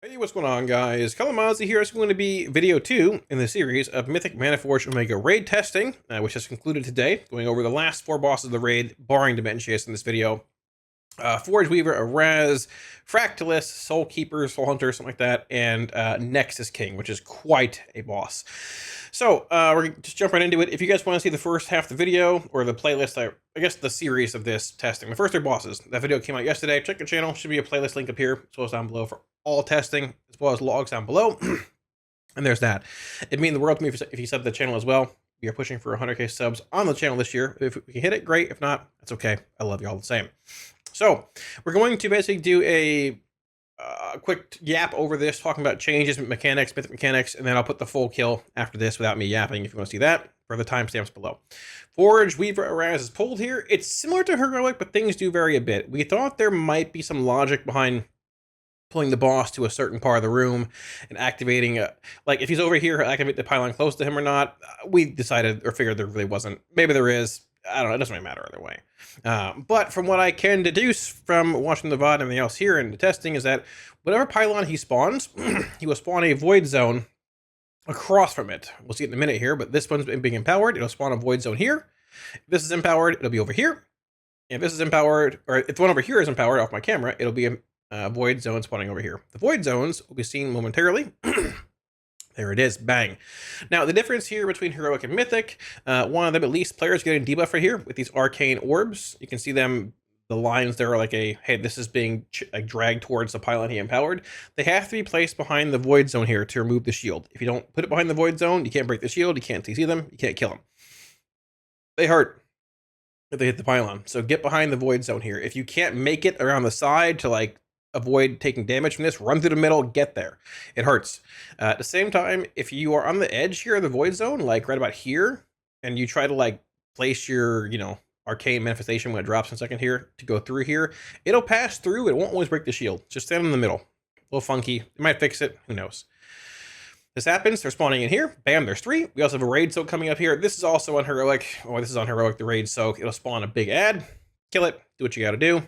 Hey, what's going on, guys? Kalamazi here. It's going to be video 2 in the series of Mythic Manaforge Omega raid testing, which has concluded today, going over the last 4 bosses of the raid, barring Dementius in this video. Forgeweaver, Araz, Fractillus, Soul Keeper, Soul Hunter, something like that, and Nexus-King, which is quite a boss. So, we're going to just jump right into it. If you guys want to see the first half of the video, or the playlist, I guess the series of this testing, the first 3 bosses, that video came out yesterday. Check the channel. Should be a playlist link up here, as well as down below for all testing, as well as logs down below. And there's that. It'd mean the world to me if you sub the channel as well. We are pushing for 100k subs on the channel this year. If we can hit it, great. If not, that's okay. I love you all the same. So we're going to basically do a quick yap over this, talking about changes, mechanics, mythic mechanics, and then I'll put the full kill after this without me yapping if you want to see that, for the timestamps below. Forgeweaver Araz is pulled here. It's similar to Heroic, but things do vary a bit. We thought there might be some logic behind pulling the boss to a certain part of the room and activating like if he's over here, activate the pylon close to him or not. We decided or figured there really wasn't. Maybe there is. I don't know. It doesn't really matter either way. But from what I can deduce from watching the VOD and everything else here and the testing is that whatever pylon he spawns, he will spawn a void zone across from it. We'll see it in a minute here, but this one's being empowered. It'll spawn a void zone here. If this is empowered, it'll be over here. If this is empowered, or if the one over here is empowered off my camera, it'll be a void zone spawning over here. The void zones will be seen momentarily. There it is, bang. Now, the difference here between Heroic and Mythic, one of them, at least, players getting debuff right here with these arcane orbs. You can see them, the lines there are like a, hey, this is being dragged towards the pylon he empowered. They have to be placed behind the void zone here to remove the shield. If you don't put it behind the void zone, you can't break the shield, you can't TC them, you can't kill them. They hurt if they hit the pylon. So get behind the void zone here. If you can't make it around the side to like avoid taking damage from this, run through the middle, get there. It hurts. At the same time, if you are on the edge here of the void zone, like right about here, and you try to like place your, arcane manifestation when it drops in a second here to go through here, it'll pass through. It won't always break the shield. Just stand in the middle. A little funky. It might fix it. Who knows? This happens. They're spawning in here. Bam, there's 3. We also have a raid soak coming up here. This is also on Heroic. Oh, this is on Heroic, the raid soak. It'll spawn a big ad. Kill it. Do what you got to do.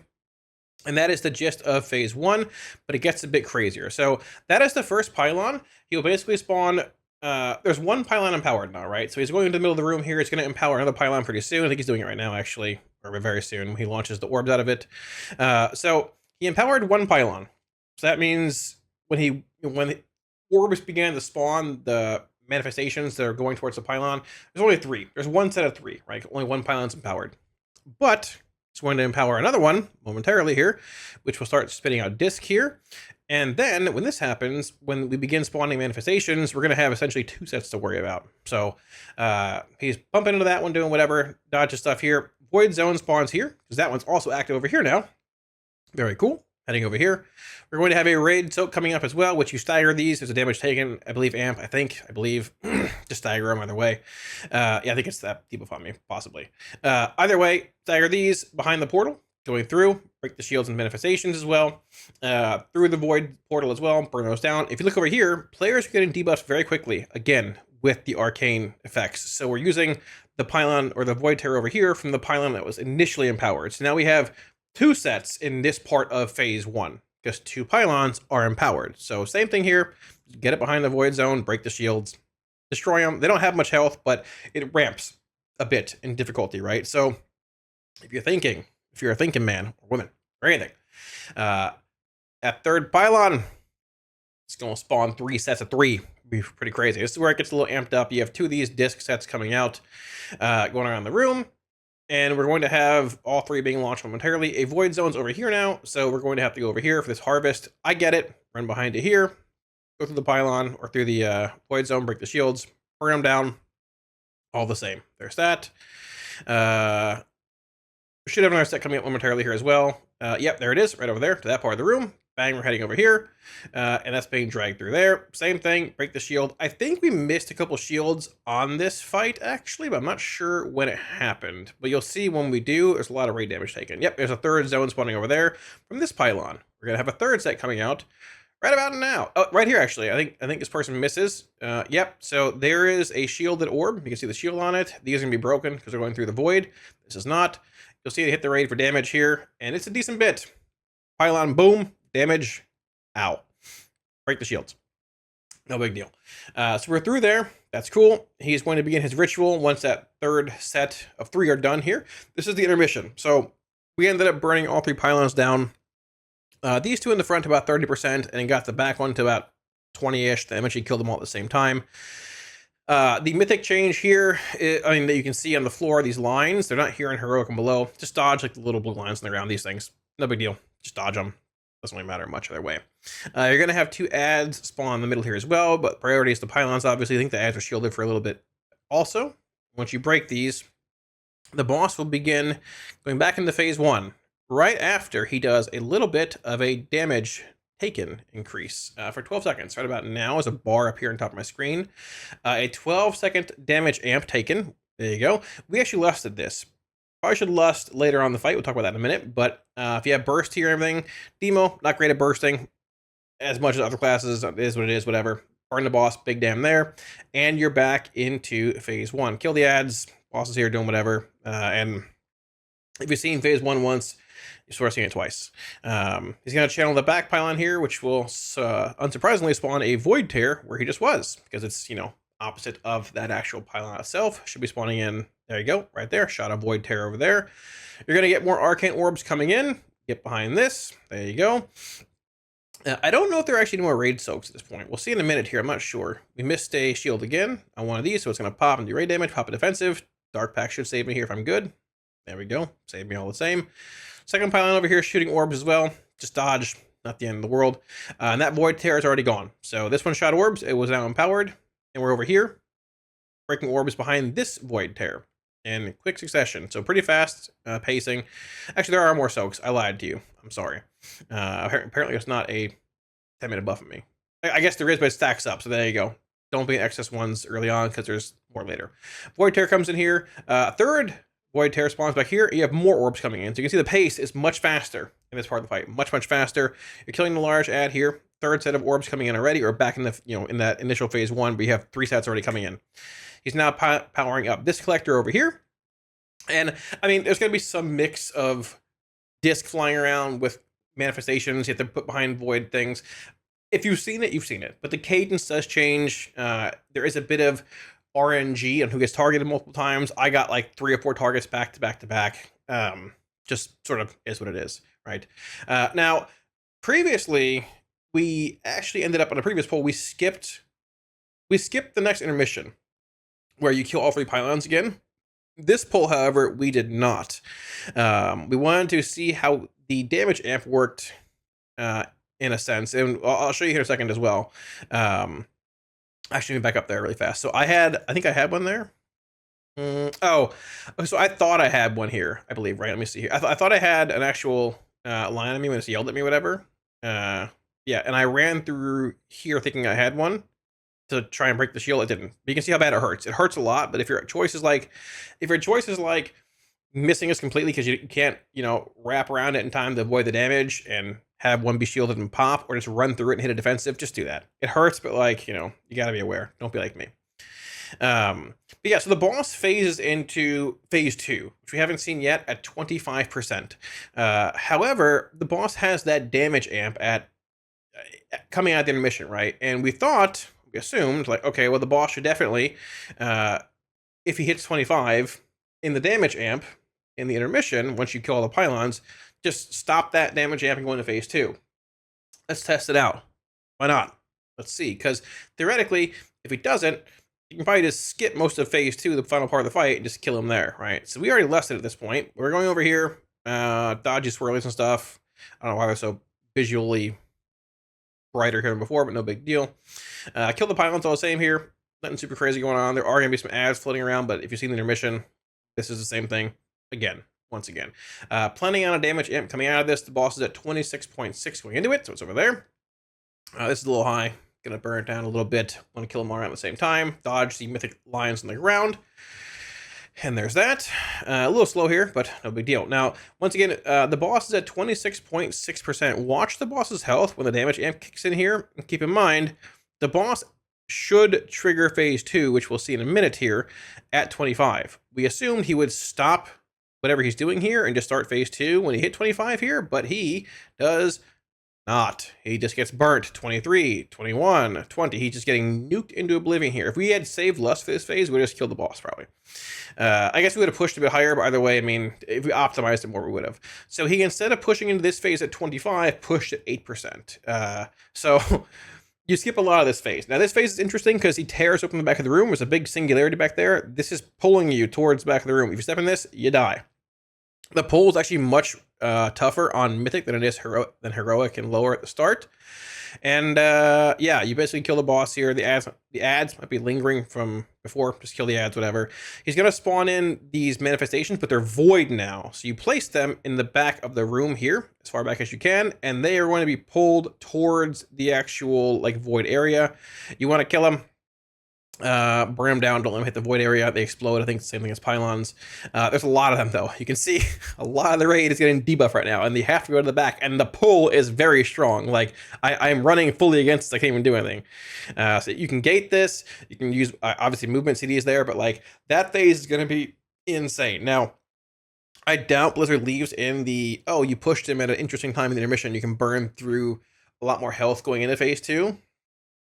And that is the gist of phase 1, but it gets a bit crazier. So that is the first pylon. He'll basically spawn, there's one pylon empowered now, right? So he's going into the middle of the room here. It's going to empower another pylon pretty soon. I think he's doing it right now, actually, or very soon when he launches the orbs out of it. So he empowered one pylon. So that means when the orbs began to spawn, the manifestations that are going towards the pylon, there's only 3. There's one set of 3, right? Only one pylon's empowered. But it's going to empower another one momentarily here, which will start spitting out disc here. And then when this happens, when we begin spawning manifestations, we're going to have essentially 2 sets to worry about. So he's bumping into that one, doing whatever, dodges stuff here. Void zone spawns here, because that one's also active over here now. Very cool. Heading over here. We're going to have a raid soak coming up as well, which you stagger these. There's a damage taken, I believe, amp, I believe. Just stagger them either way. Yeah, I think it's that debuff on me, possibly. Either way, stagger these behind the portal, going through, break the shields and manifestations as well. Through the void portal as well, burn those down. If you look over here, players are getting debuffed very quickly, again, with the arcane effects. So we're using the pylon, or the void terror over here, from the pylon that was initially empowered. So now we have 2 sets in this part of phase 1, because 2 pylons are empowered. So same thing here, get it behind the void zone, break the shields, destroy them. They don't have much health, but it ramps a bit in difficulty, right? So if you're a thinking man or woman or anything, that 3rd pylon, it's going to spawn 3 sets of 3. Be pretty crazy. This is where it gets a little amped up. You have 2 of these disc sets coming out, going around the room. And we're going to have all 3 being launched momentarily. A void zone's over here now, so we're going to have to go over here for this harvest. I get it. Run behind it here. Go through the pylon, or through the void zone, break the shields, burn them down. All the same. There's that. We should have another set coming up momentarily here as well. Yep, there it is, right over there, to that part of the room. Bang, we're heading over here. And that's being dragged through there. Same thing, break the shield. I think we missed a couple shields on this fight, actually, but I'm not sure when it happened. But you'll see when we do, there's a lot of raid damage taken. Yep, there's a 3rd zone spawning over there from this pylon. We're going to have a 3rd set coming out right about now. Oh, right here, actually. I think this person misses. Yep, so there is a shielded orb. You can see the shield on it. These are going to be broken because they're going through the void. This is not. You'll see they hit the raid for damage here, and it's a decent bit. Pylon, boom, damage, ow. break the shields. No big deal. So we're through there. That's cool. He's going to begin his ritual once that third set of 3 are done here. This is the intermission. So we ended up burning all 3 pylons down. These 2 in the front about 30%, and got the back one to about 20-ish. They eventually killed them all at the same time. The mythic change here, that you can see on the floor, these lines, they're not here in heroic and below. Just dodge like the little blue lines on the ground, these things. No big deal. Just dodge them. Doesn't really matter much either way. You're going to have 2 adds spawn in the middle here as well, but priority is the pylons, obviously. I think the adds are shielded for a little bit also. Once you break these, the boss will begin going back into phase 1, right after he does a little bit of a damage taken increase for 12 seconds. Right about now is a bar up here on top of my screen. A 12-second damage amp taken. There you go. We actually lusted this. Probably should lust later on in the fight. We'll talk about that in a minute. But if you have burst here and everything, Demo, not great at bursting. As much as other classes, it is what it is, whatever. Burn the boss, big damn there. And you're back into phase 1. Kill the ads. Boss is here doing whatever. And if you've seen phase 1 once, you're sort of seeing it twice. He's going to channel the back pylon here, which will unsurprisingly spawn a void tear where he just was. Because it's, opposite of that actual pylon itself. Should be spawning in. There you go, right there. Shot a void tear over there. You're going to get more arcane orbs coming in. Get behind this. There you go. I don't know if there are actually any more raid soaks at this point. We'll see in a minute here. I'm not sure. We missed a shield again on one of these, so it's going to pop and do raid damage. Pop a defensive. Dark Pack should save me here if I'm good. There we go. Save me all the same. Second pylon over here shooting orbs as well. Just dodge. Not the end of the world. And that void tear is already gone. So this one shot orbs. It was now empowered. And we're over here. Breaking orbs behind this void tear in quick succession. So pretty fast pacing. Actually, there are more soaks. I lied to you. I'm sorry. Apparently, it's not a 10-minute buff of me. I guess there is, but it stacks up. So there you go. Don't be excess ones early on because there's more later. Void tear comes in here. Third void tear spawns back here. You have more orbs coming in. So you can see the pace is much faster in this part of the fight. Much, much faster. You're killing the large ad here. Third set of orbs coming in already, or back in the in that initial phase 1, but you have 3 sets already coming in. He's now powering up this collector over here. And there's going to be some mix of disc flying around with manifestations. You have to put behind void things. If you've seen it, you've seen it. But the cadence does change. There is a bit of RNG on who gets targeted multiple times. I got like 3 or 4 targets back to back to back. Just sort of is what it is, right? Now, previously, we actually ended up on a previous poll. We skipped the next intermission where you kill all 3 pylons again. This poll, however, we did not. We wanted to see how the damage amp worked in a sense, and I'll show you here in a second as well. Actually, let me back up there really fast. So I think I had one there. So I thought I had one here, I believe, right? Let me see here. I thought I had an actual line on me when it's yelled at me, whatever. Yeah, and I ran through here thinking I had one to try and break the shield. It didn't. But you can see how bad it hurts. It hurts a lot, but if your choice is like missing us completely because you can't, wrap around it in time to avoid the damage and have one be shielded and pop, or just run through it and hit a defensive, just do that. It hurts, but you got to be aware. Don't be like me. But yeah, so the boss phases into phase 2, which we haven't seen yet, at 25%. However, the boss has that damage amp at coming out of the intermission, right? And we assumed, okay, well, the boss should definitely, if he hits 25 in the damage amp in the intermission, once you kill all the pylons, just stop that damage amp and go into phase 2. Let's test it out. Why not? Let's see, because theoretically, if he doesn't, you can probably just skip most of phase 2, the final part of the fight, and just kill him there, right? So we already lusted at this point. We're going over here, dodgy swirlies and stuff. I don't know why they're so visually brighter here than before, but no big deal. Kill the pylons all the same here. Nothing super crazy going on. There are going to be some ads floating around, but if you've seen the intermission, this is the same thing. Once again. Planning on a damage amp coming out of this. The boss is at 26.6 going into it, so it's over there. This is a little high. Gonna burn it down a little bit. Want to kill them all around at the same time. Dodge the mythic lions on the ground. And there's that. A little slow here, but no big deal. Now, once again, the boss is at 26.6%. Watch the boss's health when the damage amp kicks in here. And keep in mind, the boss should trigger phase 2, which we'll see in a minute here, at 25. We assumed he would stop whatever he's doing here and just start phase 2 when he hit 25 here, but he does not. He just gets burnt. 23, 21, 20. He's just getting nuked into oblivion here. If we had saved Lust for this phase, we would have just killed the boss, probably. I guess we would have pushed a bit higher, but either way, I mean, if we optimized it more, we would have. So he, instead of pushing into this phase at 25, pushed at 8%. So you skip a lot of this phase. Now, this phase is interesting because he tears open the back of the room. There's a big singularity back there. This is pulling you towards the back of the room. If you step in this, you die. The pull is actually much tougher on Mythic than it is Heroic and lower at the start. And yeah, you basically kill the boss here. The ads might be lingering from before. Just kill the ads, whatever. He's going to spawn in these manifestations, but they're void now. So you place them in the back of the room here, as far back as you can, and they are going to be pulled towards the actual like void area. You want to kill them. Burn them down, don't let them hit the void area, they explode. I think it's the same thing as pylons. There's a lot of them though. You can see a lot of the raid is getting debuff right now, and they have to go to the back, and the pull is very strong. Like I'm running fully against it. I can't even do anything. So you can gate this, you can use obviously movement CDs there, but like that phase is going to be insane. Now I doubt Blizzard leaves in the, oh, you pushed him at an interesting time in the intermission, you can burn through a lot more health going into phase 2.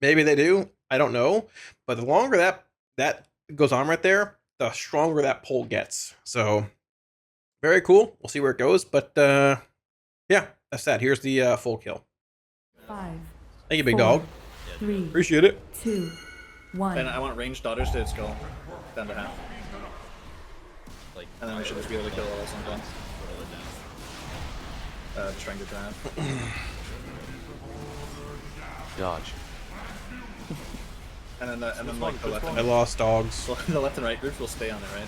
Maybe they do. I don't know. But the longer that goes on right there, the stronger that pull gets. So very cool. We'll see where it goes. But yeah, that's that. Here's the full kill. 5. Thank you, big dog. 3. Appreciate it. 2. 1. And I want ranged daughters to its skull. Down to half. Like, and then we should just be able to kill all at some point. Just trying to drive. Dodge. And then like the left I and lost dogs. the left and right groups will stay on it, right?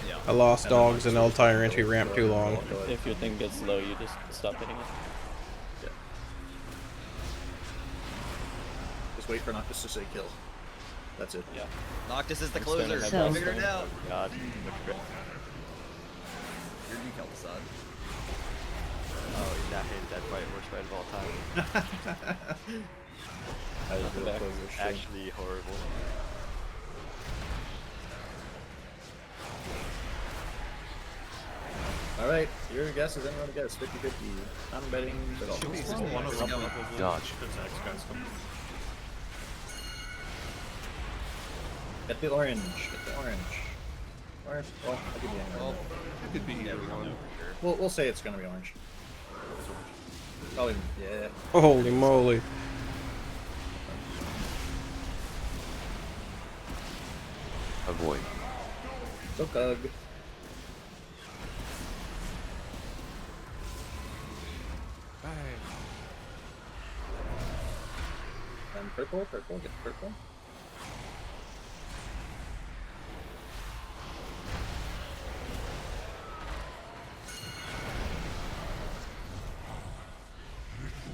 Yeah. I lost dogs, and they'll tire into your ramp too long. If your thing gets low, you just stop hitting it. Yeah. Just wait for Noctis to say kill. That's it. Yeah. Noctis is the We're gonna closer. have So- Figure it out. Oh, God. You're you killed Assad. Oh, that hit that fight worst fight of all time. That was Back. Actually horrible. Alright, your guess is anyone guess? 50-50. I'm betting Dodge. Get the orange. Get the orange. Orange. Well, I could be orange. It could be either one. We'll say it's gonna be orange. Probably, yeah. Holy moly. Avoid. So Cug. And purple, get purple.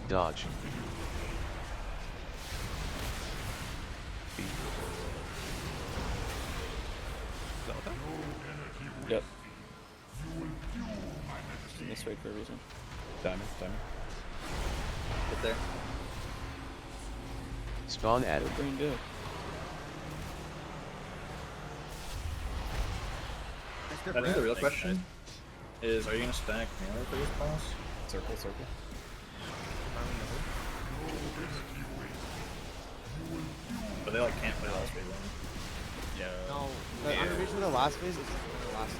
Dodge. Yep. In this raid for a reason. Diamond. Get there. Spawn added. What green do? I think the real question is, are you gonna stack melee for this boss? Circle. But they like can't play last phase. Yeah. No, the animation of the last phase is the last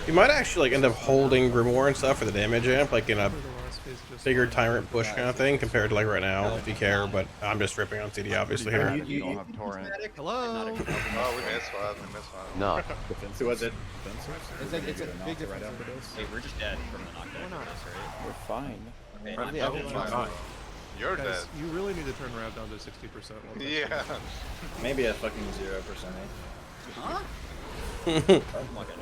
You might actually like end up holding Grimoire and stuff for the damage amp, like in a bigger tyrant push kind of thing, compared to like right now, if you care. But I'm just ripping on CD obviously here. You don't have torrent. Hello. Oh, we missed one. No. Who was it? It's a big difference. Hey, we're just dead from the knockdown. We're not. We're fine. Okay, Probably I'm everyone fine. else. You're dead. Guys, you really need to turn around down to 60%. Yeah. Maybe a fucking 0%. Huh? Oh my god.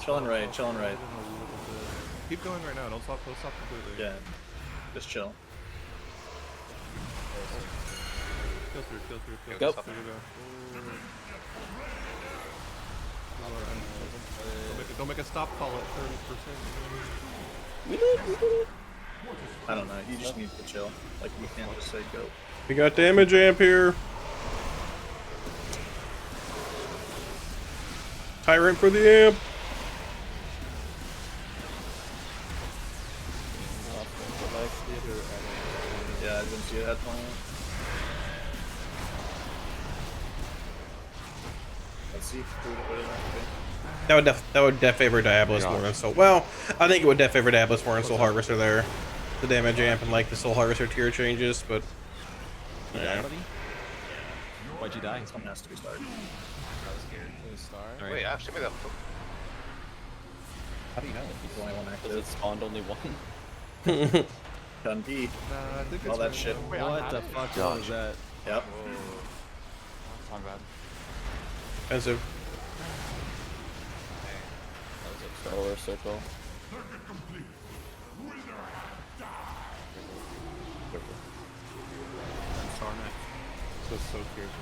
Chillin' right. Keep going right now. Don't stop completely. Yeah. Just chill. Kill through. Go. There you go. Don't make a stop call at 30%. We did it. I don't know. He just needs to chill. Like, we can't just say go. We got damage amp here. Tyrant for the amp. Yeah, I didn't see a headphone. Let's see if we put it on. That would def favor Diabolus more than Soul. Well, I think it would def favor Diabolus more than Soul Harvester there. The damage amp and like the Soul Harvester tier changes, but yeah. Why'd you die? Someone has to be started. Wait, actually made that. How do you know? He's only one Because it active. spawned only one. Done D. Nah, I think All it's that shit. What the fuck was that? Yep. My bad. Expensive. Lower circle. So curious.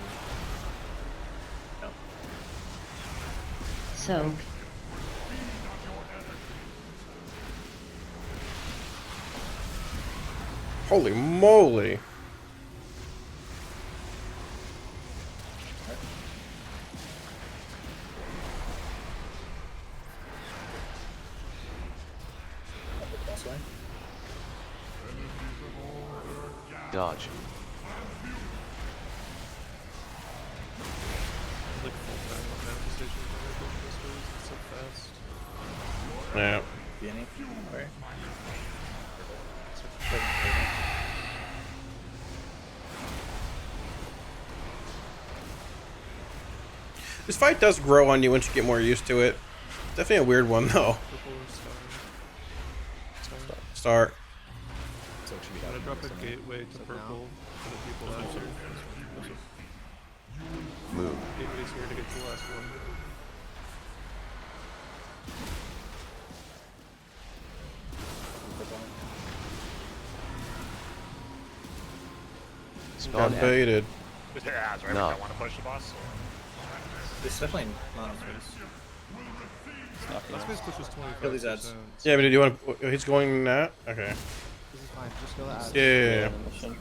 Soak. Holy moly. This way. Dodge. Like full time on manifestation when I go this way. It's so fast. Yeah. Beanie. Alright. This fight does grow on you once you get more used to it. Definitely a weird one though. Purple star. Start. So it should be I'm gonna out. drop a gateway to purple for the people out here. Move. Gateway's here to get the last one. Spawn Got baited. No. It's definitely not. It's knocking Last us. phase pushes 25%. Kill these ads. Yeah, but do you want to... He's going that? Okay. This is fine. Just kill the ads. Yeah. Mission.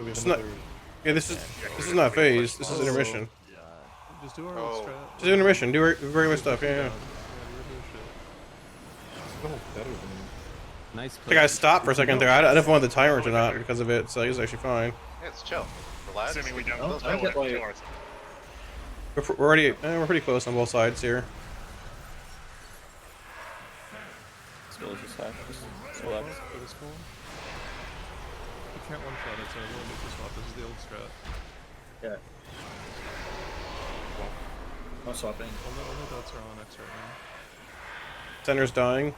It's not... Yeah, this is not phase. This is intermission. Just do our old strat. Just intermission. Do regular stuff. Yeah. Yeah, we're doing shit. Nice The guy stopped for a second there. I don't know if I want the tyrant or not because of it, so he's actually fine. Yeah, it's chill. Relax. I don't get why you- We're already... we're pretty close on both sides here. Skill is just high. Just relax. It was cool. You can't one shot it, so I will make this swap. This is the old strat. Yeah. No swapping. Only dots are on X right now. Center's dying.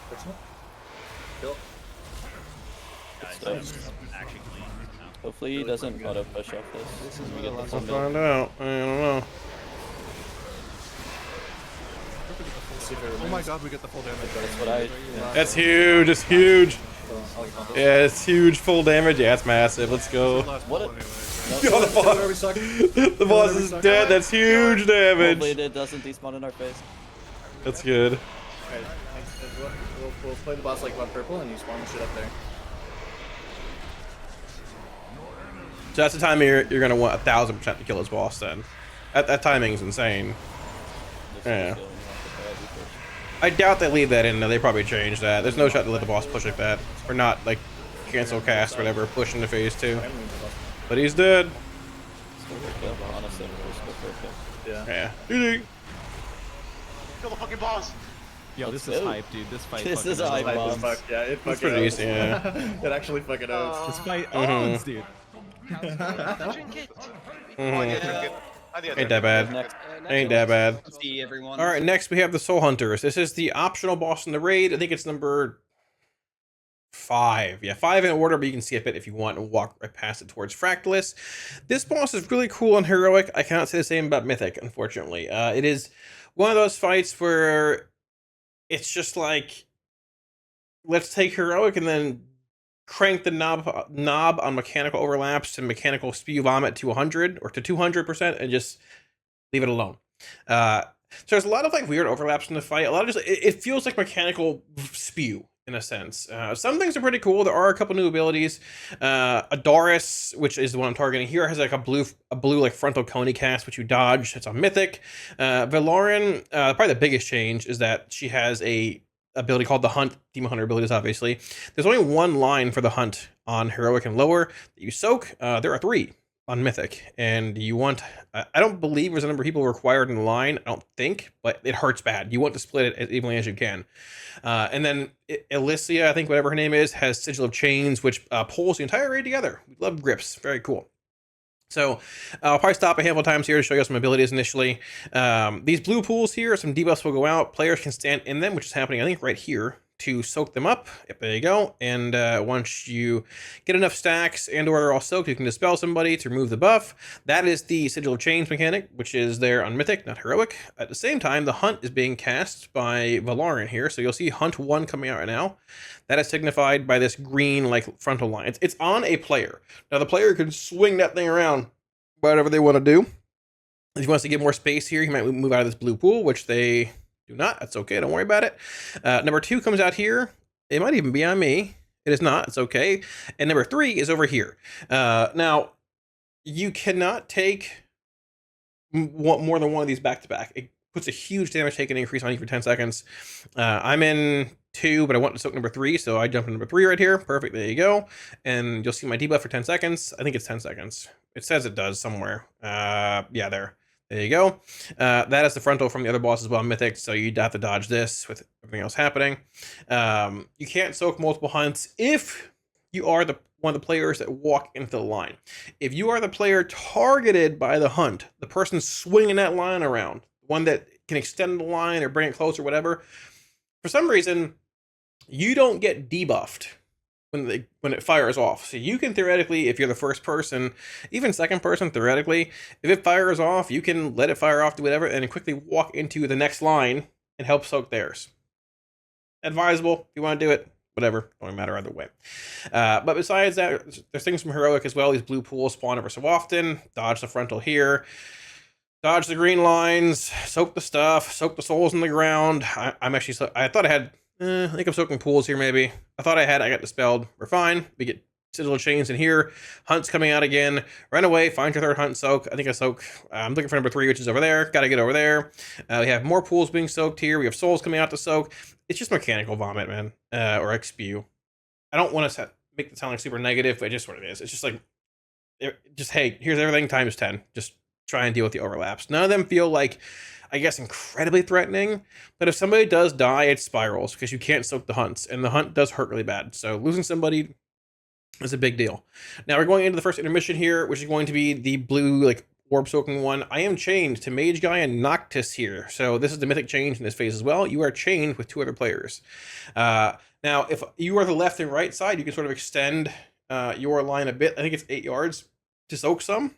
This one? Kill. So, hopefully he doesn't auto push off this. We get the We'll full build. find out. I don't know. See if it Oh my remains. god, we get the full damage. That's what I. That's huge. It's huge. I'll count this. Yeah, it's huge. Full damage. Yeah, it's massive. Let's go. What? Anyway, Yo, the boss, Whatever suck. the boss is dead. That's huge Hopefully damage. it doesn't despawn in our face. That's good. Alright, we'll play the boss like one purple and you spawn the shit up there. So that's the time you're gonna want 1000% to kill his boss. Then, that timing is insane. Just Yeah. skill, you have to play it first. I doubt they leave that in. Though. They probably changed that. There's no shot to let the boss push like that, or not like cancel cast or whatever, push into phase 2. But he's dead. Still for kill, honestly. Just go for a kill. Yeah. Yeah. GG. Kill the fucking boss. Yo, this Let's is go. hype, dude. This fight. This fucking is a hype Hype as bomb. fuck. Yeah, it That's fucking pretty owns. decent. Yeah. It actually fucking owns. This fight Mhm. owns, dude. Ain't that bad. Next. Ain't that bad. See everyone. All right, next we have the Soul Hunters. This is the optional boss in the raid. I think it's number 5. Yeah, 5 in order, but you can skip it if you want and walk right past it towards Fractillus. This boss is really cool and heroic. I cannot say the same about Mythic, unfortunately. It is one of those fights where it's just like, let's take heroic and then crank the knob on mechanical overlaps to mechanical spew vomit to 100 or to 200% and just leave it alone. So there's a lot of like weird overlaps in the fight. A lot of just it feels like mechanical spew in a sense. Some things are pretty cool. There are a couple new abilities. Araz, which is the one I'm targeting here, has like a blue like frontal coney cast, which you dodge. It's on Mythic. Valoran, probably the biggest change is that she has a ability called the Hunt. Demon Hunter abilities, obviously. There's only one line for the Hunt on Heroic and lower that you soak. There are 3 on Mythic, and you want, I don't believe there's a number of people required in the line, I don't think, but it hurts bad. You want to split it as evenly as you can. And then Elysia, I think whatever her name is, has Sigil of Chains, which pulls the entire raid together. We love grips, very cool. So I'll probably stop a handful of times here to show you some abilities initially. These blue pools here, some debuffs will go out. Players can stand in them, which is happening, I think, right here, to soak them up. Yep, there you go. And once you get enough stacks and or they're all soaked, you can dispel somebody to remove the buff. That is the Sigil of Chains mechanic, which is there on Mythic, not Heroic. At the same time, the Hunt is being cast by Valoran here. So you'll see Hunt 1 coming out right now. That is signified by this green like frontal line. It's on a player. Now the player can swing that thing around whatever they want to do. If he wants to get more space here, he might move out of this blue pool, which they do not. That's okay. Don't worry about it. Number 2 comes out here. It might even be on me. It is not. It's okay. And number 3 is over here. Now, you cannot take more than one of these back to back. It puts a huge damage taken increase on you for 10 seconds. I'm in 2, but I want to soak number 3, so I jump to number 3 right here. Perfect. There you go. And you'll see my debuff for 10 seconds. I think it's 10 seconds. It says it does somewhere. Yeah, there. There you go. That is the frontal from the other boss as well, Mythic, so you'd have to dodge this with everything else happening. You can't soak multiple hunts if you are one of the players that walk into the line. If you are the player targeted by the Hunt, the person swinging that line around, one that can extend the line or bring it close or whatever, for some reason, you don't get debuffed when it fires off. So you can theoretically, if you're the first person, even second person, theoretically, if it fires off, you can let it fire off, do whatever, and then quickly walk into the next line and help soak theirs. Advisable, if you want to do it, whatever, don't matter either way. But besides that, there's things from Heroic as well. These blue pools spawn every so often. Dodge the frontal here. Dodge the green lines, soak the stuff, soak the souls in the ground. I thought I had, I think I'm soaking pools here maybe. I got dispelled. We're fine. We get Sigil of Chains in here. Hunt's coming out again. Run away, find your third Hunt, soak. I think I soak. I'm looking for number 3, which is over there. Got to get over there. We have more pools being soaked here. We have souls coming out to soak. It's just mechanical vomit, man, or XPU. I don't want to make it sound like super negative, but it's just what it is. It's just like, hey, here's everything times 10. Just try and deal with the overlaps. None of them feel like, I guess, incredibly threatening, but if somebody does die, it spirals because you can't soak the Hunts, and the Hunt does hurt really bad. So losing somebody is a big deal. Now we're going into the first intermission here, which is going to be the blue like orb soaking one. I am chained to Mage Guy and Noctis here, so this is the mythic change in this phase as well. You are chained with 2 other players. Now, if you are the left and right side, you can sort of extend your line a bit. I think it's 8 yards to soak some.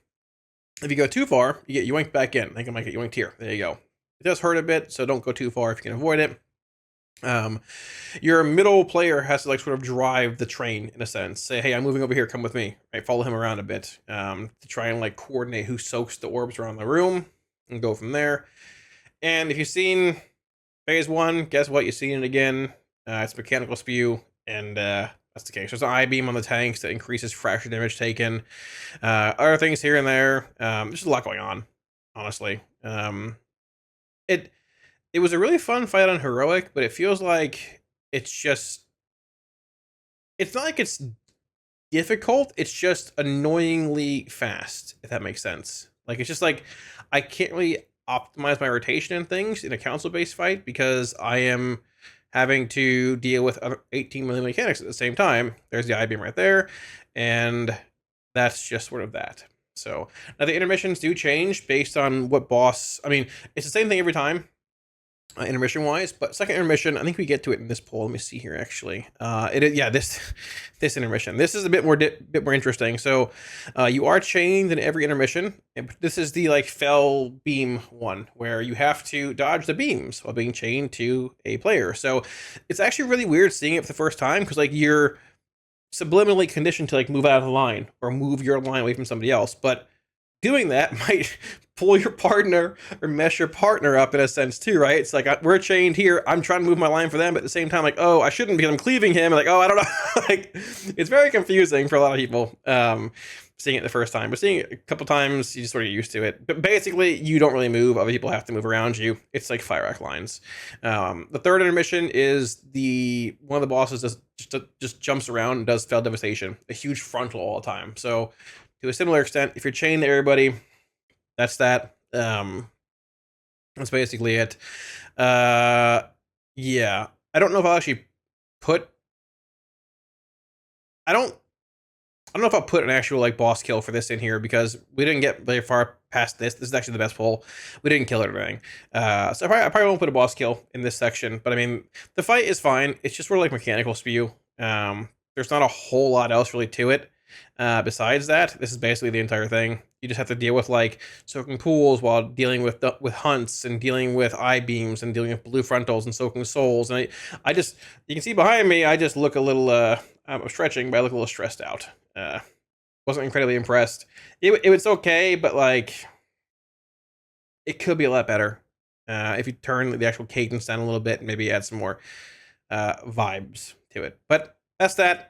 If you go too far, you get yoinked back in. I think I might get yoinked here. There you go. It does hurt a bit, so don't go too far if you can avoid it. Your middle player has to like sort of drive the train in a sense. Say, hey, I'm moving over here, come with me. Right, follow him around a bit to try and like coordinate who soaks the orbs around the room and go from there. And if you've seen phase 1, guess what? You've seen it again. It's mechanical spew, and that's the case. There's an I-beam on the tanks that increases fracture damage taken. Other things here and there. There's a lot going on, honestly. It was a really fun fight on Heroic, but it feels like it's not like it's difficult, it's just annoyingly fast, if that makes sense. Like, it's just like, I can't really optimize my rotation and things in a council-based fight because I am having to deal with other 18 million mechanics at the same time. There's the I-beam right there, and that's just sort of that. So, now the intermissions do change based on what boss, I mean, it's the same thing every time, intermission wise, but second intermission, I think we get to it in this poll. Let me see here, actually. This intermission. This is a bit more interesting. So, you are chained in every intermission. This is the like fell beam one where you have to dodge the beams while being chained to a player. So, it's actually really weird seeing it for the first time because like you're subliminally conditioned to like move out of the line or move your line away from somebody else, but doing that might pull your partner or mess your partner up in a sense too, right? It's like we're chained here. I'm trying to move my line for them, but at the same time, like, oh, I shouldn't because I'm cleaving him. Like, oh, I don't know. Like, it's very confusing for a lot of people. Seeing it the first time, but seeing it a couple times, you just sort of get used to it. But basically, you don't really move. Other people have to move around you. It's like fire arc lines. The third intermission is one of the bosses just jumps around and does fell devastation, a huge frontal all the time. So to a similar extent, if you're chained to everybody, that's that. That's basically it. Yeah, I don't know if I'll actually put. I don't know if I'll put an actual like boss kill for this in here because we didn't get very far past this. This is actually the best pull. We didn't kill everything. So I probably won't put a boss kill in this section. But I mean, the fight is fine. It's just sort of like mechanical spew. There's not a whole lot else really to it. Besides that, this is basically the entire thing. You just have to deal with like soaking pools while dealing with hunts and dealing with eye beams and dealing with blue frontals and soaking souls. And I just, you can see behind me, I just look a little, I'm stretching, but I look a little stressed out. Wasn't incredibly impressed. It was okay, but like it could be a lot better if you turn the actual cadence down a little bit and maybe add some more vibes to it. But that's that.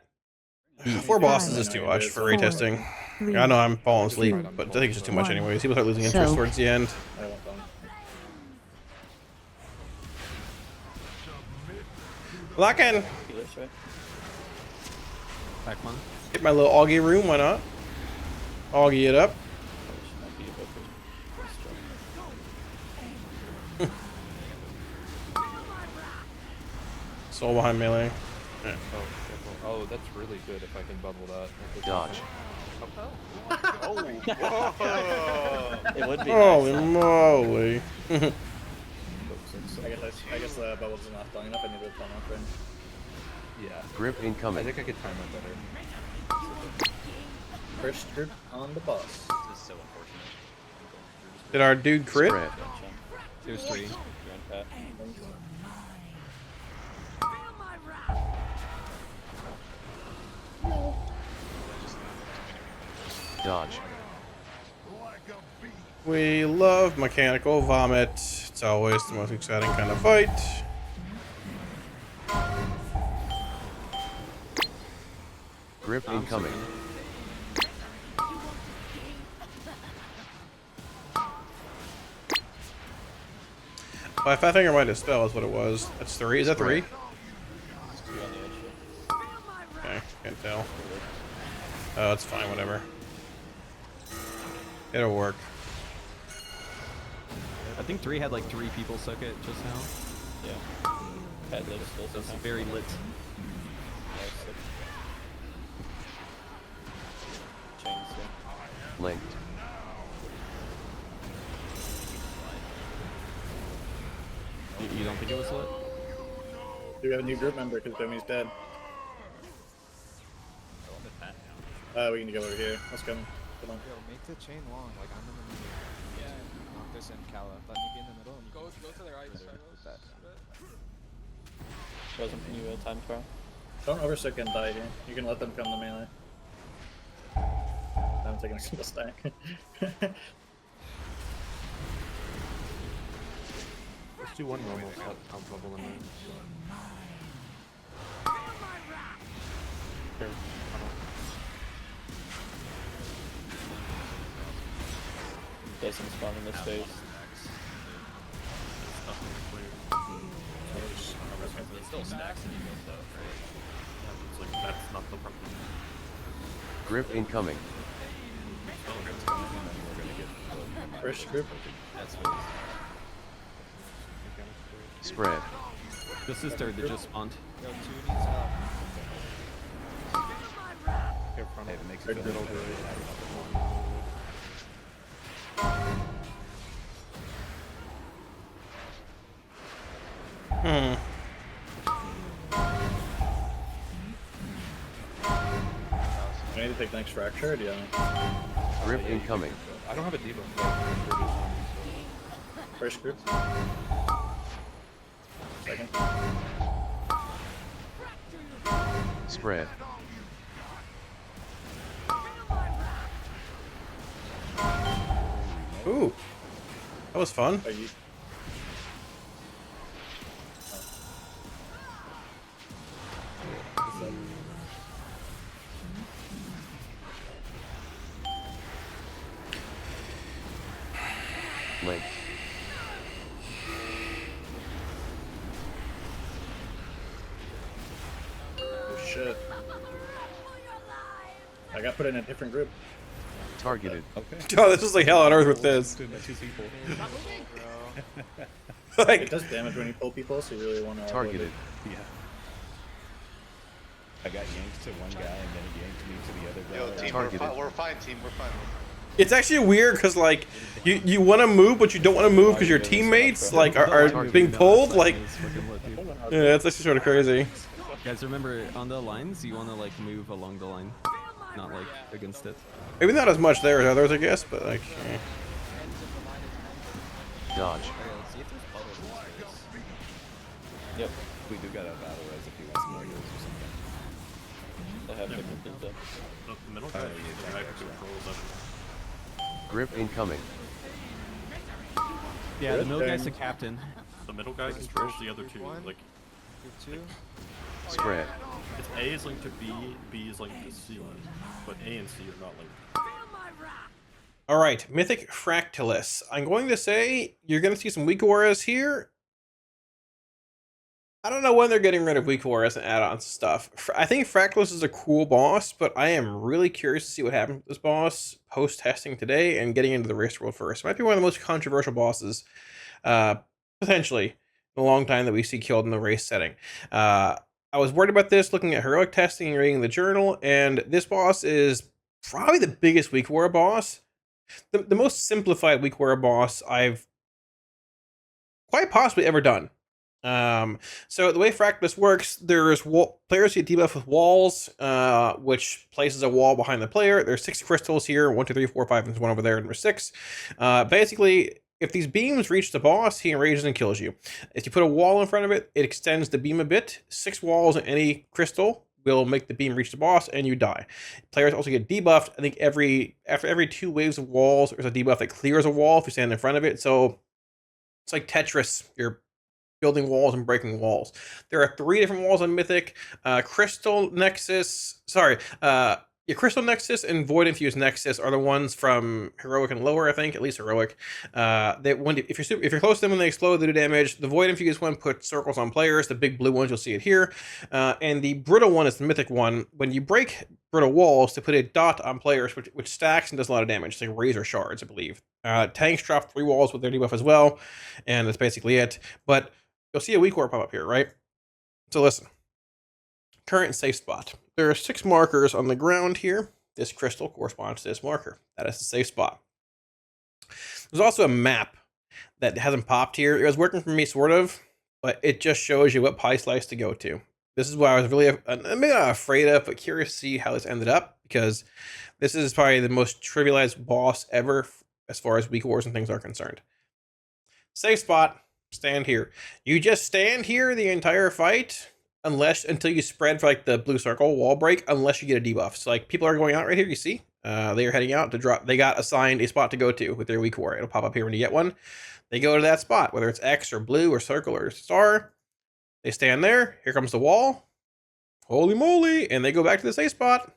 The 4 bosses is too much for retesting. I know I'm falling asleep, but I think it's just too much anyways. People start losing interest towards the end. I won't come. Lockin'. Healers, right? Back one. Hit my little Augie room, why not? Augie it up. Might be a bit of a Soul behind melee. Yeah. Oh, that's really good if I can bubble that. Dodge. It would be Holy nice. moly. I guess the bubbles are not long enough. I need to turn off range. Yeah. Grip I incoming. think I could time that better. First group on the boss. This is so unfortunate. Did our dude crit? Spread. There's 3. You're in pat. Dodge. We love mechanical vomit. It's always the most exciting kind of fight. Grip incoming. My Fat Finger Might Dispel is what it was. That's 3. Is that 3? Two on the edge. Okay, can't tell. Oh, it's fine, whatever. It'll work. I think 3 had like 3 people suck it just now. Yeah. Pat lives still That's somehow. very lit. Chains, yeah. Linked. You don't think it was lit? Do we have a new group member because Domi's dead? We can go over here. Let's go. Come on. Yo, make the chain long, like I'm in the middle. Yeah. Noctis and Kala. Let me be in the middle and go to the right. With that. Wasn't you a time trial? Don't overstick and die here. You can let them come to melee. I haven't taken a single stack. Let's do one normal I'll bubble in there. Doesn't spawn in this phase. It still stacks and you go though, right? Yeah, it's like that's not the problem. Grip incoming. First group. That's what Spread. This is 3rd that just spawned. Yo, 2 needs help. Hey, it makes it feel middle really. Do I need to take the next fracture or do you? Grip incoming. I don't have a debuff. First group. Second. Spread. Ooh, that was fun. Are you? Link. Oh shit. I got put in a different group. Targeted. Okay. Oh, this is like hell on earth with this. Two people. Like, It does damage when you pull people, so you really want to Targeted. Yeah. I got yanked to one guy and then he yanked me to the other guy. Yo, team, Targeted. we're fine, team. We're fine. it's actually weird because like you want to move, but you don't want to move because your teammates like are being pulled. Like, yeah, it's actually sort of crazy. Guys, remember on the lines, you want to like move along the line, not like against it. Maybe not as much there as others, I guess, but like. Dodge. Yep. We do got a battle res if you want some more heals or something. I have different things there. The middle guy controls Grip incoming. Yeah, the middle guy's the captain. the middle guy controls the other two. Like Two. Spread. it's A is linked to B, B is linked to C, but A and C are not linked. All right, Mythic Fractillus. I'm going to say you're going to see some weak auras here. I don't know when they're getting rid of weak auras and add-ons and stuff. I think Fractillus is a cool boss, but I am really curious to see what happens with this boss post-testing today and getting into the race world first. It might be one of the most controversial bosses, potentially, in a long time that we see killed in the race setting. I was worried about this looking at heroic testing and reading the journal, and this boss is probably the biggest weak aura boss. The most simplified weak aura boss I've quite possibly ever done. So the way Fractillus works, there's players get debuff with walls, which places a wall behind the player. There's 6 crystals here, 1, 2, 3, 4, 5, and there's one over there, and there's 6. Basically, if these beams reach the boss, he enrages and kills you. If you put a wall in front of it, it extends the beam a bit. 6 walls in any crystal will make the beam reach the boss, and you die. Players also get debuffed. I think after every 2 waves of walls, there's a debuff that clears a wall if you stand in front of it. So it's like Tetris. You're building walls and breaking walls. There are 3 different walls on Mythic. Crystal Nexus, Crystal Nexus and Void Infused Nexus are the ones from Heroic and lower, I think, at least Heroic. If you're close to them when they explode, they do damage. The Void Infused one puts circles on players. The big blue ones, you'll see it here. And the Brittle one is the Mythic one. When you break brittle walls, to put a dot on players, which stacks and does a lot of damage. It's like razor shards, I believe. Tanks drop 3 walls with their debuff as well, and that's basically it. But you'll see a weak aura pop up here, right? So listen. Current safe spot. There are 6 markers on the ground here. This crystal corresponds to this marker. That is the safe spot. There's also a map that hasn't popped here. It was working for me, sort of, but it just shows you what pie slice to go to. This is what I was really, maybe not afraid of, but curious to see how this ended up, because this is probably the most trivialized boss ever as far as weak auras and things are concerned. Safe spot. Stand here. You just stand here the entire fight until you spread for like the blue circle wall break, unless you get a debuff. So like people are going out right here, you see? They are heading out to drop. They got assigned a spot to go to with their weak aura. It'll pop up here when you get one. They go to that spot, whether it's X or blue or circle or star. They stand there. Here comes the wall. Holy moly. And they go back to the safe spot.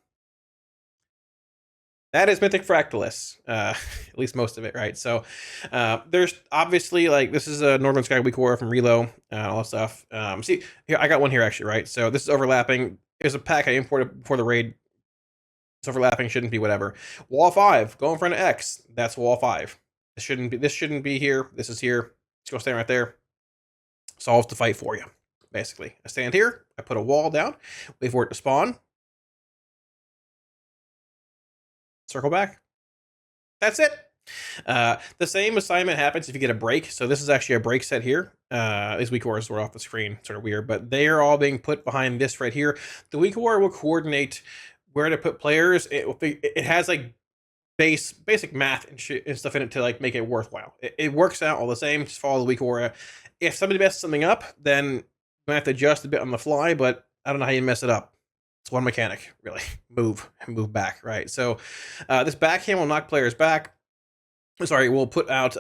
That is Mythic Fractillus, at least most of it, right? So there's obviously, like, this is a Northern Sky weak aura from Relo, all that stuff. See, here, I got one here, actually, right? So this is overlapping. There's a pack I imported before the raid. It's overlapping, shouldn't be, whatever. Wall 5, go in front of X. That's wall 5. This shouldn't be here. This is here. Let's go stand right there. Solves the fight for you, basically. I stand here. I put a wall down. Wait for it to spawn. Circle back. That's it. The same assignment happens if you get a break. So this is actually a break set here. These weak auras were off the screen, sort of weird, but they are all being put behind this right here. The weak aura will coordinate where to put players. It has like basic math and stuff in it to like make it worthwhile. It works out all the same. Just follow the weak aura. If somebody messes something up, then you might have to adjust a bit on the fly, but I don't know how you mess it up. It's one mechanic, really. Move back, right? So this backhand will knock players back. sorry, we'll put out,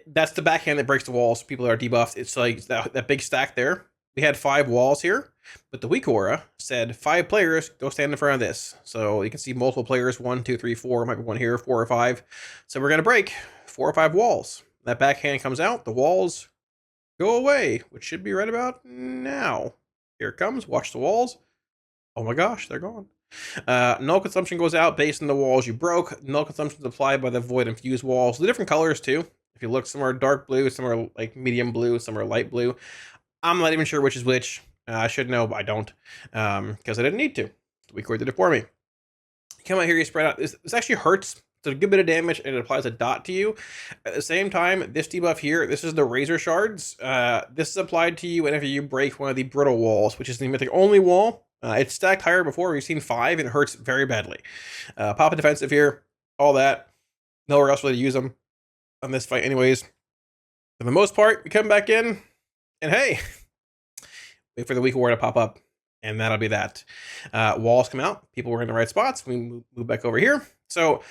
that's the backhand that breaks the walls. People that are debuffed. It's like that big stack there. We had 5 walls here, but the weak aura said 5 players go stand in front of this. So you can see multiple players, 1, 2, 3, 4, might be one here, 4 or 5. So we're gonna break 4 or 5 walls. That backhand comes out, the walls go away, which should be right about now. Here it comes, watch the walls. Oh my gosh, they're gone. Null consumption goes out based on the walls you broke. Null consumption is applied by the void and fuse walls. The different colors too. If you look, some are dark blue, some are like medium blue, some are light blue. I'm not even sure which is which. I should know, but I don't, because I didn't need to. The weak aura did it for me. You come out here, you spread out. This actually hurts. It's a good bit of damage, and it applies a dot to you. At the same time, this debuff here, this is the Razor Shards. This is applied to you whenever you break one of the brittle walls, which is the mythic only wall. It's stacked higher before. We've seen 5, and it hurts very badly. Pop a defensive here, all that. Nowhere else really to use them on this fight anyways. For the most part, we come back in, and hey, wait for the weak aura to pop up, and that'll be that. Walls come out. People were in the right spots. We move back over here. So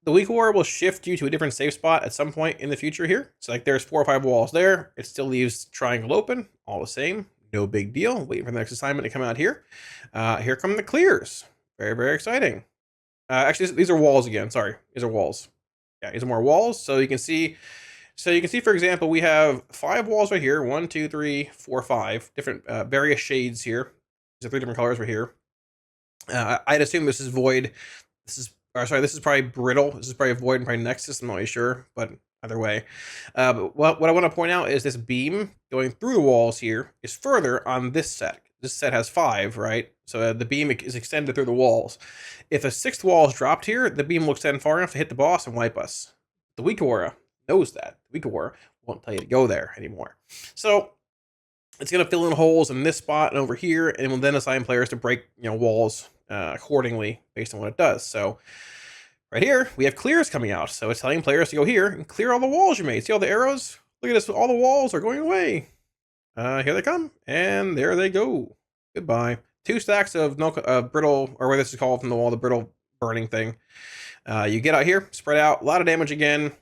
the weak aura will shift you to a different safe spot at some point in the future here. So like there's 4 or 5 walls there. It still leaves triangle open. All the same. No big deal. Waiting for the next assignment to come out here. Here come the clears. Very, very exciting. Actually, these are walls again. Sorry. These are walls. Yeah, these are more walls. So you can see, for example, we have 5 walls right here. 1, 2, 3, 4, 5. Different various shades here. These are 3 different colors right here. I'd assume this is void. This is probably brittle. This is probably void and probably Nexus. I'm not really sure, but either way. But what I want to point out is this beam going through the walls here is further on this set. This set has 5, right? So the beam is extended through the walls. If a 6th wall is dropped here, the beam will extend far enough to hit the boss and wipe us. The weak aura knows that. The weak aura won't tell you to go there anymore. So it's going to fill in holes in this spot and over here, and will then assign players to break, walls accordingly based on what it does. So right here, we have clears coming out. So it's telling players to go here and clear all the walls you made. See all the arrows? Look at this. All the walls are going away. Here they come, and there they go. Goodbye. 2 stacks of brittle, or what this is called from the wall, the brittle burning thing. You get out here, spread out, a lot of damage again.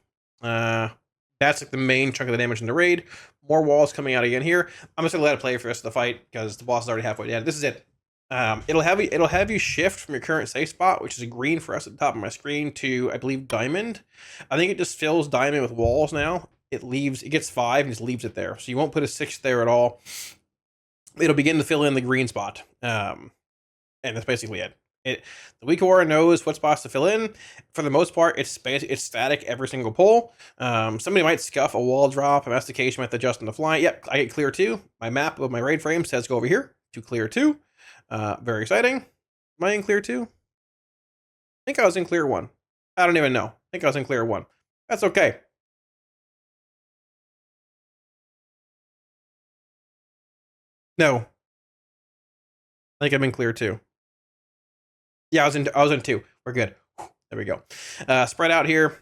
That's like the main chunk of the damage in the raid. More walls coming out again here. I'm just gonna let it play for the rest of the fight because the boss is already halfway dead. This is it. It'll have you shift from your current safe spot, which is green for us at the top of my screen, to I believe diamond. I think it just fills diamond with walls now. It gets 5 and just leaves it there. So you won't put a 6th there at all. It'll begin to fill in the green spot. And that's basically it. The weak aura knows what spots to fill in. For the most part, it's static every single pull. Somebody might scuff a wall drop, a mastication might adjust on the fly. Yep, I get clear 2. My map of my raid frame says go over here to clear 2. Very exciting. Am I in clear 2? I think I was in clear 1. I don't even know. I think I was in clear 1. That's okay. No. I think I'm in clear 2. Yeah, I was in 2. We're good. There we go. Spread out here.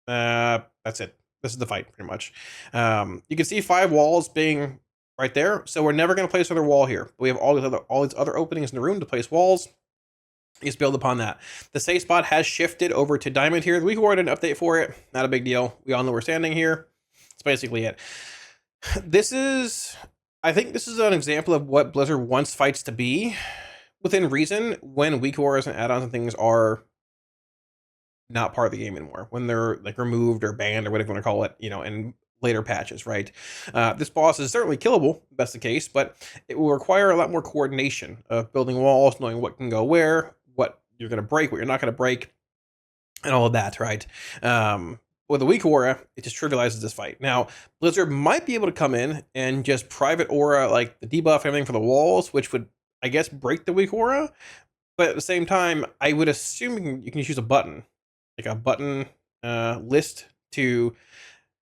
That's it. This is the fight, pretty much. You can see 5 walls being right there. So we're never going to place another wall here. We have all these other openings in the room to place walls. You just build upon that. The safe spot has shifted over to diamond here. The weak aura did an update for it. Not a big deal. We all know we're standing here. That's basically it. I think this is an example of what Blizzard wants fights to be, within reason, when weak auras and add-ons and things are not part of the game anymore. When they're like removed or banned or whatever you want to call it, in later patches, right? This boss is certainly killable, if that's the case, but it will require a lot more coordination of building walls, knowing what can go where, what you're going to break, what you're not going to break, and all of that, right? With the weak aura, it just trivializes this fight. Now, Blizzard might be able to come in and just private aura, like the debuff and everything for the walls, which would, I guess, break the weak aura. But at the same time, I would assume you can just use a button, like a button list to,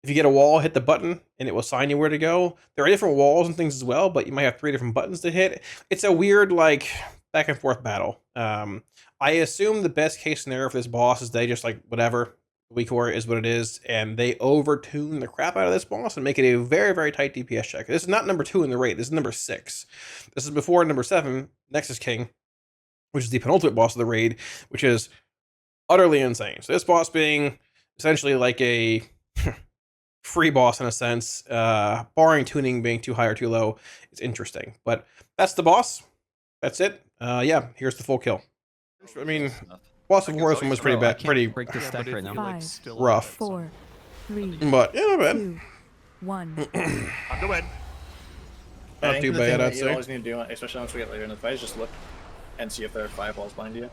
if you get a wall, hit the button and it will assign you where to go. There are different walls and things as well, but you might have 3 different buttons to hit. It's a weird, like, back and forth battle. I assume the best case scenario for this boss is they just, like, whatever. Weak aura is what it is, and they overtune the crap out of this boss and make it a very, very tight DPS check. This is not number 2 in the raid. This is number 6. This is before number 7, Nexus-King, which is the penultimate boss of the raid, which is utterly insane. So this boss being essentially like a free boss in a sense, barring tuning being too high or too low. It's interesting, but that's the boss. That's it. Yeah, here's the full kill. I mean, boss of Horus one was pretty bad, pretty Break the stack right now. Five, still rough. 4, 3, But yeah, not bad. 2, 1. I'm the win. I Not think too the thing bad, that I'd you say. always need to do, especially once we get later in the fight, is just look and see if there are fireballs behind you.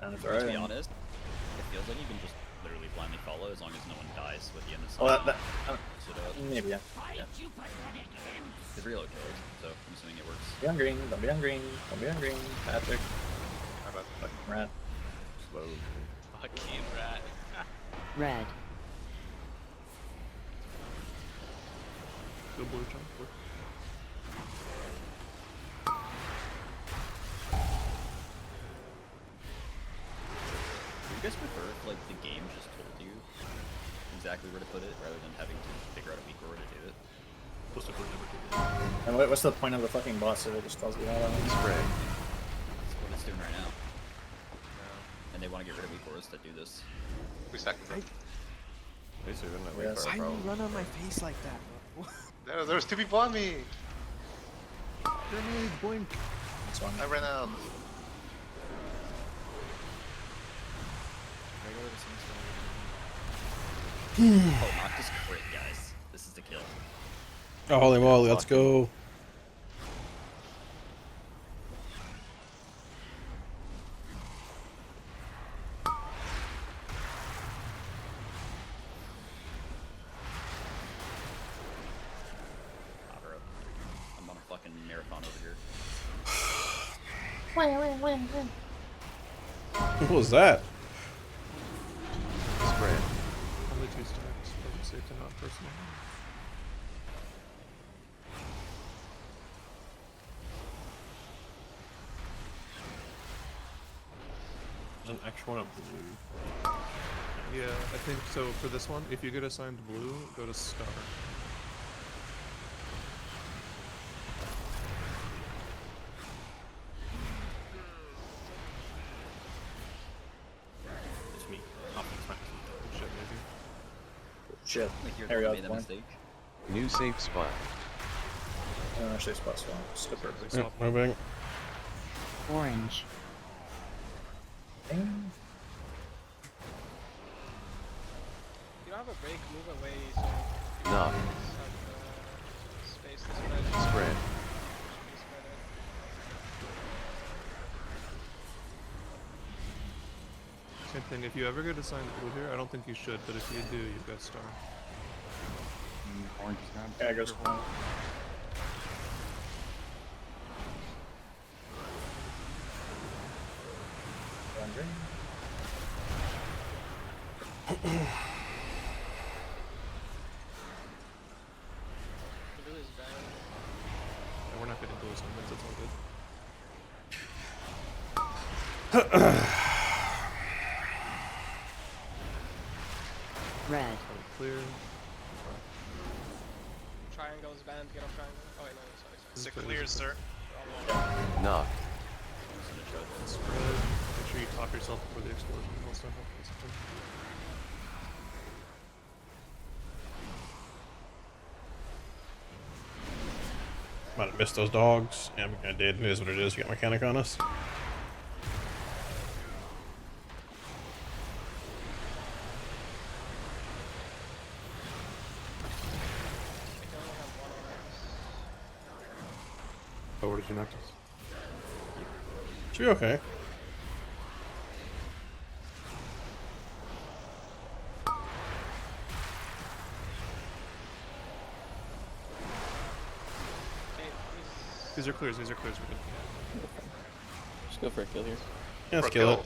And if there are, To be then- honest, it feels like you can just literally blindly follow as long as no one dies with the end of oh, that So maybe yeah. it's real kills, so I'm assuming it works. Be on green. Don't be on green. Don't be on green. Patrick. How about Fucking rat. slow? Fucking rat. Red. Go blue, John. Blue. Do you guys prefer if, like, the game just told you exactly where to put it rather than having to figure out a weak order to do it? Most of them never do. And what's the point of the fucking boss if it just tells you how that Spread. That's what it's doing right now. And they want to get rid of weak orders that do this. We sacrifice. Yes. Why you run on my face like that, bro? There's two people on me. Grenade, blink. This one. I ran out. Oh, Noctis crit, guys. This is the kill. Oh, holy moly, let's go. Bro. I'm on a fucking marathon over here. What was that? Spread. Only 2 stacks. Play it safe and not personal. There's an extra one of blue. Yeah, I think so. For this one, if you get assigned blue, go to star. It's me. Oh, it's my Shit, maybe. Shit. Like you're the Harry one out who made the that point. mistake. New safe spot. Actually, spot swap. Skipper. Yep, moving. Orange. You don't have a break, move away so you Knock. have space to spread. Spread. Same thing. If you ever get assigned blue here, I don't think you should, but if you do, you've got star. Orange is gone. Yeah, it goes one. On green. The blue is bad. Yeah, we're not getting blue assignments, it's all good. Red. Clear. Triangle's banned, get off triangle. Oh wait, no, sorry. It's clear, sir. Knock. Spread. Make sure you top yourself before the explosion. Also help basically. Might have missed those dogs. Yeah, I did. It is what it is. We got mechanic on us. Oh, where did you Nexus? Should be okay. Okay, These are clears, we're good. Just go for a kill here. Yeah, let's kill it.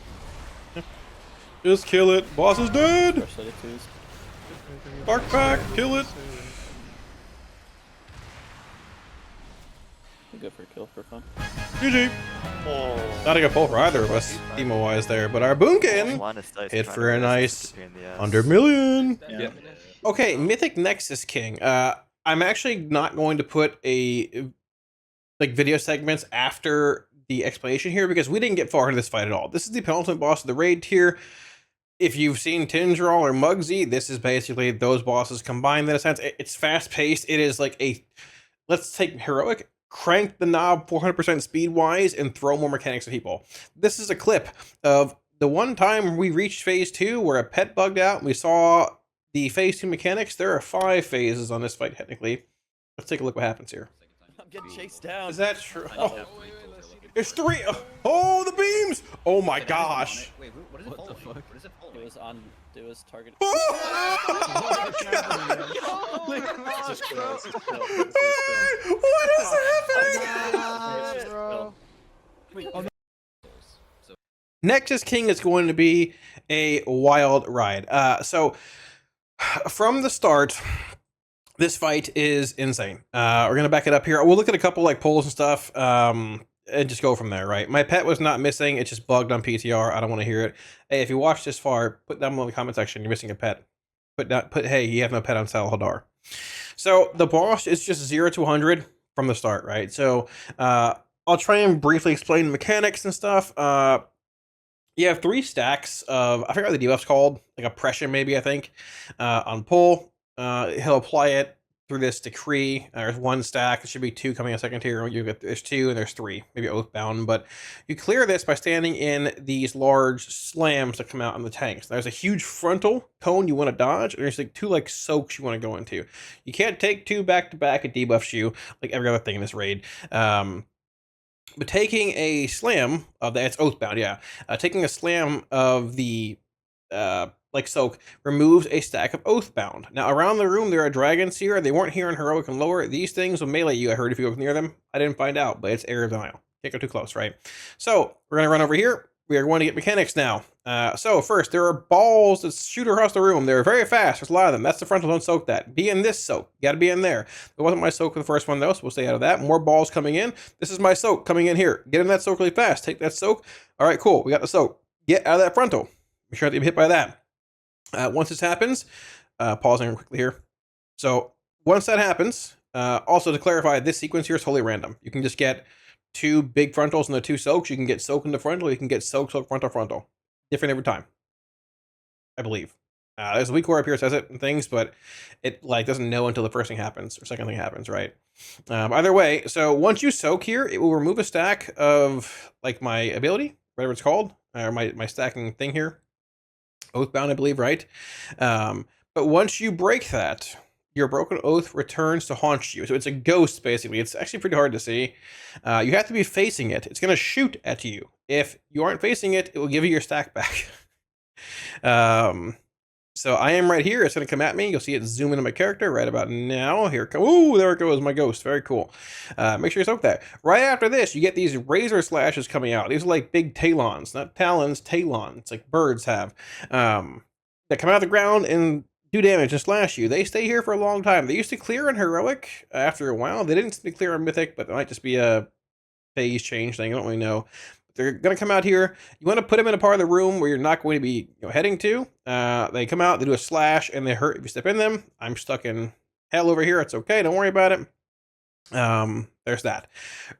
Yeah. Just kill it. Boss is dead. Fresh set of twos. Bark back. Kill it. We'll go for a kill for fun. GG. Not a good pull for either of us, emo-wise there, but our Boomkin hit for a nice 100 million. Yeah. Okay, Mythic Nexus-King. I'm actually not going to put a video segments after the explanation here because we didn't get far into this fight at all. This is the penultimate boss of the raid tier. if you've seen Tindral or Mugsy, this is basically those bosses combined in a sense. It's fast paced. It is like a, let's take Heroic, crank the knob 400% speed wise, and throw more mechanics at people. This is a clip of the one time we reached phase 2 where a pet bugged out and we saw the phase 2 mechanics. There are 5 phases on this fight technically. Let's take a look what happens here. I'm getting chased down. Is that true? Oh, it's 3. Oh, the beams! Oh my gosh! Wait, what is it What the following? fuck? What is it following? It was targeted. What is happening? Bro. Nexus-King is going to be a wild ride. So, from the start, this fight is insane. We're going to back it up here. We'll look at a couple like polls and stuff, and just go from there, right? My pet was not missing. It just bugged on PTR. I don't want to hear it. Hey, if you watched this far, put down in the comment section you're missing a pet. Hey, you have no pet on Salhadaar. So, the boss is just 0 to 100 from the start, right? So, I'll try and briefly explain the mechanics and stuff. You have 3 stacks of, I forget what the debuff's called, like oppression maybe, I think, on pull. He'll apply it through this decree. There's 1 stack. It should be 2 coming a second tier. There's 2 and there's 3, maybe Oathbound. But you clear this by standing in these large slams that come out on the tanks. There's a huge frontal cone you want to dodge, and there's like 2 like soaks you want to go into. You can't take 2 back to back. It debuffs you like every other thing in this raid. But taking a slam of that, it's Oathbound, yeah. Taking a slam of the like soak removes a stack of Oathbound. Now around the room there are dragons here. They weren't here in Heroic and lower. These things will melee you, I heard, if you go near them. I didn't find out, but it's area of denial. Can't go too close, right? So we're gonna run over here. We are going to get mechanics now. So first, there are balls that shoot across the room. They're very fast. There's a lot of them. That's the frontal. Don't soak that. Be in this soak. You got to be in there. It wasn't my soak for the first one, though, so we'll stay out of that. More balls coming in. This is my soak coming in here. Get in that soak really fast. Take that soak. All right, cool. We got the soak. Get out of that frontal. Make sure that you get hit by that. Once this happens, pausing quickly here. So once that happens, also to clarify, this sequence here is totally random. You can just get 2 big frontals and the 2 soaks. You can get soak in the frontal. You can get soak, frontal. Different every time, I believe. There's a weak core up here that says it and things, but it like doesn't know until the first thing happens or second thing happens, right? Either way, so once you soak here, it will remove a stack of like my ability, whatever it's called, or my stacking thing here. Oathbound, I believe, right? But once you break that, your broken oath returns to haunt you. So it's a ghost, basically. It's actually pretty hard to see. You have to be facing it. It's going to shoot at you. If you aren't facing it, it will give you your stack back. So I am right here. It's going to come at me. You'll see it zoom into my character right about now. Here it comes. Ooh, there it goes, my ghost. Very cool. Make sure you soak that. Right after this, you get these razor slashes coming out. These are like big talons, not talons, talons, like birds have. That come out of the ground and do damage and slash you. They stay here for a long time. They used to clear in Heroic after a while. They didn't clear in Mythic, but it might just be a phase change thing. I don't really know. They're going to come out here. You want to put them in a part of the room where you're not going to be heading to. They come out, they do a slash, and they hurt if you step in them. I'm stuck in hell over here. It's okay. Don't worry about it. There's that.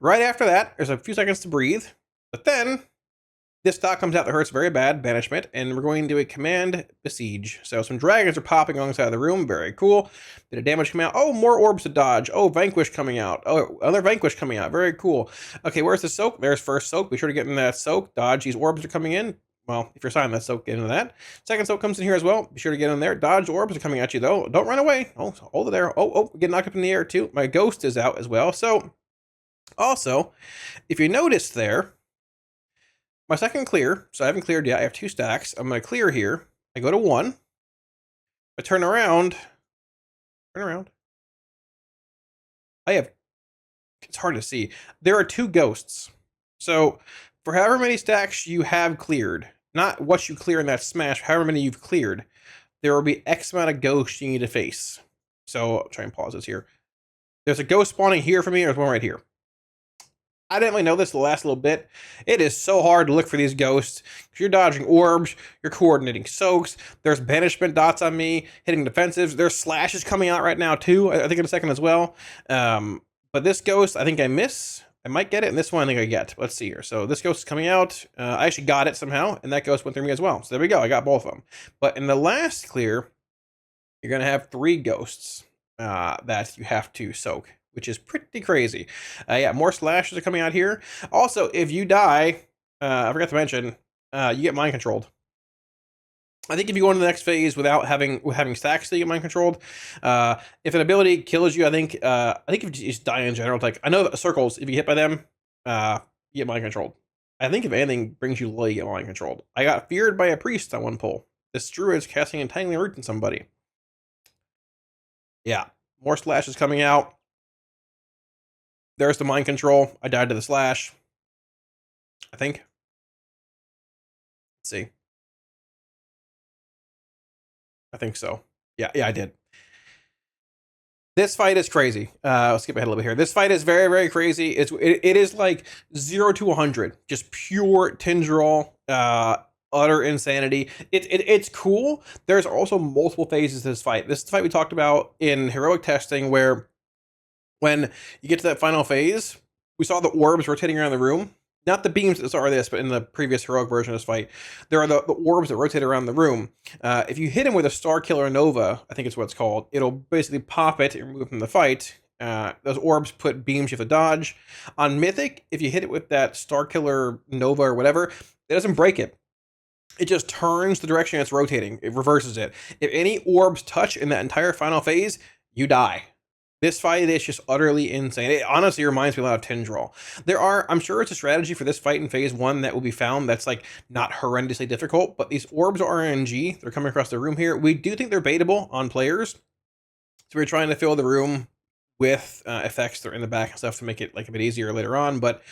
Right after that, there's a few seconds to breathe. But then this dot comes out that hurts very bad, banishment, and we're going to do a command besiege. So some dragons are popping alongside the room, very cool. Bit of damage coming out. Oh, more orbs to dodge. Oh, vanquish coming out. Oh, other vanquish coming out, very cool. Okay, where's the soak? There's first soak. Be sure to get in that soak. Dodge, these orbs are coming in. Well, if you're assigned that soak, get into that. Second soak comes in here as well. Be sure to get in there. Dodge orbs are coming at you though. Don't run away. Oh, hold it there. Oh, get knocked up in the air too. My ghost is out as well. So, also, if you notice there, my second clear, so I haven't cleared yet. I have 2 stacks. I'm going to clear here. I go to 1. I turn around. It's hard to see. There are 2 ghosts. So for however many stacks you have cleared, not what you clear in that smash, however many you've cleared, there will be X amount of ghosts you need to face. So I'll try and pause this here. There's a ghost spawning here for me. There's one right here. I didn't really know this the last little bit. It is so hard to look for these ghosts. You're dodging orbs, you're coordinating soaks, there's banishment dots on me, hitting defensives, there's slashes coming out right now too, I think in a second as well. But this ghost, I think I miss. I might get it, and this one I think I get. Let's see here. So this ghost is coming out. I actually got it somehow, and that ghost went through me as well. So there we go. I got both of them. But in the last clear, you're going to have 3 ghosts that you have to soak, which is pretty crazy. Yeah, more slashes are coming out here. Also, if you die, I forgot to mention, you get mind controlled. I think if you go into the next phase without having stacks that you get mind controlled, if an ability kills you, I think if you just die in general, like I know that circles, if you hit by them, you get mind controlled. I think if anything brings you low, you get mind controlled. I got feared by a priest on one pull. This druid is casting Entangling Root on somebody. Yeah, more slashes coming out. There's the mind control. I died to the slash, I think. Let's see. I think so. Yeah, I did. This fight is crazy. I'll skip ahead a little bit here. This fight is very, very crazy. It is like 0 to 100, just pure Tindral, utter insanity. It's cool. There's also multiple phases to this fight. This is the fight we talked about in heroic testing, where when you get to that final phase, we saw the orbs rotating around the room. Not the beams that are this, but in the previous heroic version of this fight, there are the orbs that rotate around the room. If you hit him with a Star Killer Nova, I think it's what it's called, it'll basically pop it and remove from the fight. Those orbs put beams you have to dodge. On Mythic, if you hit it with that Star Killer Nova or whatever, it doesn't break it. It just turns the direction it's rotating. It reverses it. If any orbs touch in that entire final phase, you die. This fight is just utterly insane. It honestly reminds me a lot of Tindral. I'm sure it's a strategy for this fight in phase 1 that will be found that's like not horrendously difficult, but these orbs are RNG. They're coming across the room here. We do think they're baitable on players. So we're trying to fill the room with effects that are in the back and stuff to make it like a bit easier later on, but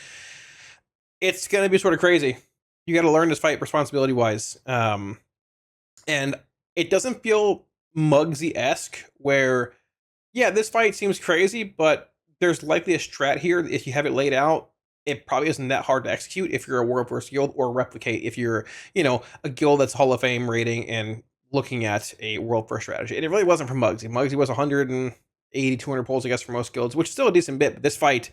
it's going to be sort of crazy. You got to learn this fight responsibility-wise. And it doesn't feel Muggsy-esque where, yeah, this fight seems crazy, but there's likely a strat here. If you have it laid out, it probably isn't that hard to execute if you're a World First guild, or replicate if you're, a guild that's Hall of Fame rating and looking at a World First strategy. And it really wasn't for Muggsy. Muggsy was 180, 200 pulls, I guess, for most guilds, which is still a decent bit. But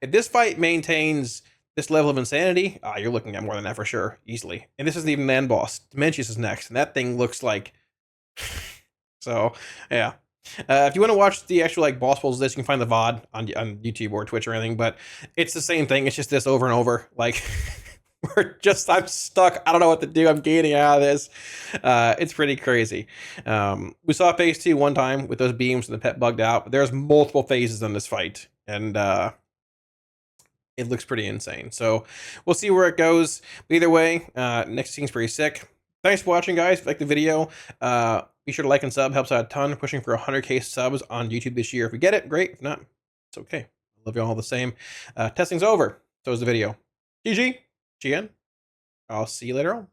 if this fight maintains this level of insanity, you're looking at more than that for sure, easily. And this isn't even Man Boss. Dementius is next, and that thing looks like... So, yeah. If you want to watch the actual boss pulls, you can find the VOD on YouTube or Twitch or anything, but it's the same thing. It's just this over and over. Like, I'm stuck. I don't know what to do. I'm gaining out of this. It's pretty crazy. We saw phase 2 one time with those beams and the pet bugged out, but there's multiple phases in this fight, and it looks pretty insane. So we'll see where it goes. But either way, Nexus-King's pretty sick. Thanks for watching, guys. If you like the video, be sure to like and sub. Helps out a ton. Pushing for 100K subs on YouTube this year. If we get it, great. If not, it's okay. Love you all the same. Testing's over. So is the video. GG. GN. I'll see you later on.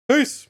Peace.